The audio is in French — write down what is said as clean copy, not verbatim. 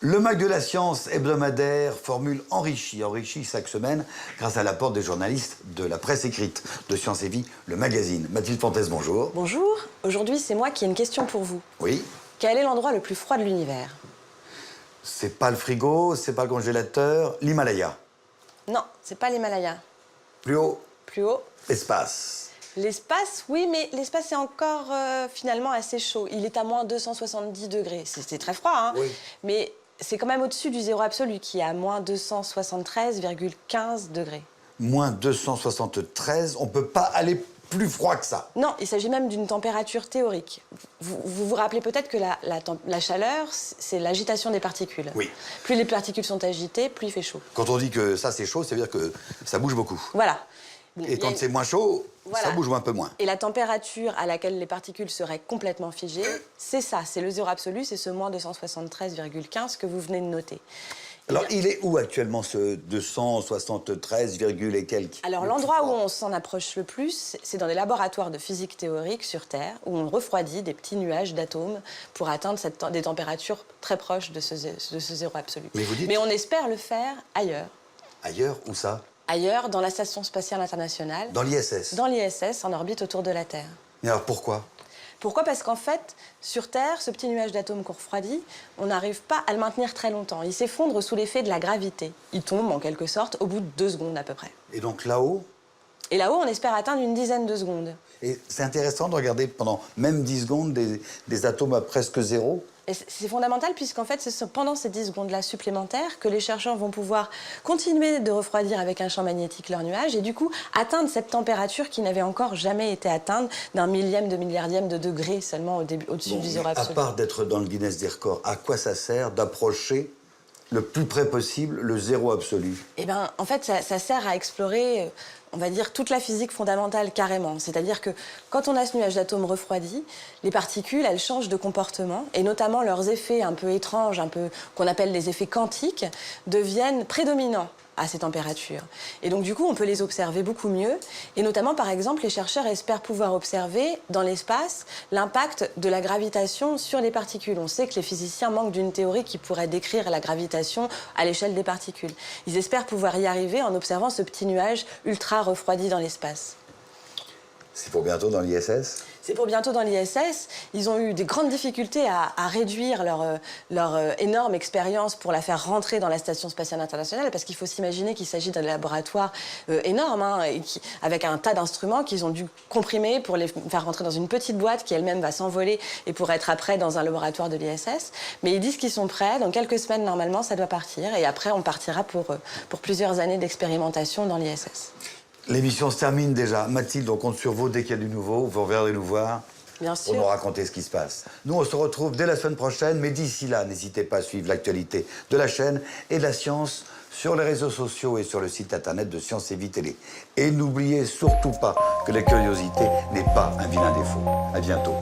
Le Mag de la Science hebdomadaire, formule enrichie chaque semaine grâce à l'apport des journalistes de la presse écrite de Science et Vie, le magazine. Mathilde Fontes, bonjour. Bonjour. Aujourd'hui, c'est moi qui ai une question pour vous. Oui. Quel est l'endroit le plus froid de l'univers? C'est pas le frigo, c'est pas le congélateur, l'Himalaya. Non, c'est pas l'Himalaya. Plus haut, Plus haut? l'espace. L'espace, oui, mais l'espace est encore finalement assez chaud. Il est à moins 270 degrés. C'est très froid, hein? Oui. Mais c'est quand même au-dessus du zéro absolu, qui est à moins 273,15 degrés. Moins 273, on peut pas aller plus froid que ça. Non, il s'agit même d'une température théorique. Vous rappelez peut-être que la chaleur, c'est l'agitation des particules. Oui. Plus les particules sont agitées, plus il fait chaud. Quand on dit que ça c'est chaud, ça veut dire que ça bouge beaucoup. Voilà. Et quand c'est moins chaud, Voilà. ça bouge un peu moins. Et la température à laquelle les particules seraient complètement figées, c'est ça, c'est le zéro absolu, c'est ce moins 273,15 que vous venez de noter. Alors, il est où actuellement ce 273, et quelques? Alors l'endroit où on s'en approche le plus, c'est dans les laboratoires de physique théorique sur Terre, où on refroidit des petits nuages d'atomes pour atteindre des températures très proches de ce zéro absolu. Mais on espère le faire ailleurs. Ailleurs, où ça? Ailleurs, dans la Station spatiale internationale. Dans l'ISS? Dans l'ISS, en orbite autour de la Terre. Mais alors pourquoi? Pourquoi? Parce qu'en fait, sur Terre, ce petit nuage d'atomes qu'on refroidit, on n'arrive pas à le maintenir très longtemps. Il s'effondre sous l'effet de la gravité. Il tombe, en quelque sorte, au bout de 2 secondes à peu près. Et donc là-haut? Et là-haut, on espère atteindre une dizaine de secondes. Et c'est intéressant de regarder pendant même 10 secondes des atomes à presque zéro. Et c'est fondamental puisqu'en fait, c'est pendant ces 10 secondes-là supplémentaires que les chercheurs vont pouvoir continuer de refroidir avec un champ magnétique leurs nuages et du coup atteindre cette température qui n'avait encore jamais été atteinte d'un millième de milliardième de degré seulement au-dessus du zéro absolu. À part d'être dans le Guinness des records, à quoi ça sert d'approcher le plus près possible le zéro absolu? Eh bien, en fait, ça sert à explorer, on va dire, toute la physique fondamentale carrément. C'est-à-dire que quand on a ce nuage d'atomes refroidi, les particules, elles changent de comportement et notamment leurs effets un peu étranges, qu'on appelle les effets quantiques, deviennent prédominants à ces températures. Et donc, du coup, on peut les observer beaucoup mieux. Et notamment, par exemple, les chercheurs espèrent pouvoir observer dans l'espace l'impact de la gravitation sur les particules. On sait que les physiciens manquent d'une théorie qui pourrait décrire la gravitation à l'échelle des particules. Ils espèrent pouvoir y arriver en observant ce petit nuage ultra refroidi dans l'espace. C'est pour bientôt dans l'ISS? C'est pour bientôt dans l'ISS. Ils ont eu des grandes difficultés à réduire leur énorme expérience pour la faire rentrer dans la Station spatiale internationale, parce qu'il faut s'imaginer qu'il s'agit d'un laboratoire énorme, hein, avec un tas d'instruments qu'ils ont dû comprimer pour les faire rentrer dans une petite boîte qui elle-même va s'envoler et pour être après dans un laboratoire de l'ISS. Mais ils disent qu'ils sont prêts. Dans quelques semaines, normalement, ça doit partir. Et après, on partira pour plusieurs années d'expérimentation dans l'ISS. L'émission se termine déjà. Mathilde, on compte sur vous dès qu'il y a du nouveau. Vous reviendrez nous voir. Bien sûr. Pour nous raconter ce qui se passe. Nous, on se retrouve dès la semaine prochaine, mais d'ici là, n'hésitez pas à suivre l'actualité de la chaîne et de la science sur les réseaux sociaux et sur le site internet de Science et Vie Télé. Et n'oubliez surtout pas que la curiosité n'est pas un vilain défaut. À bientôt.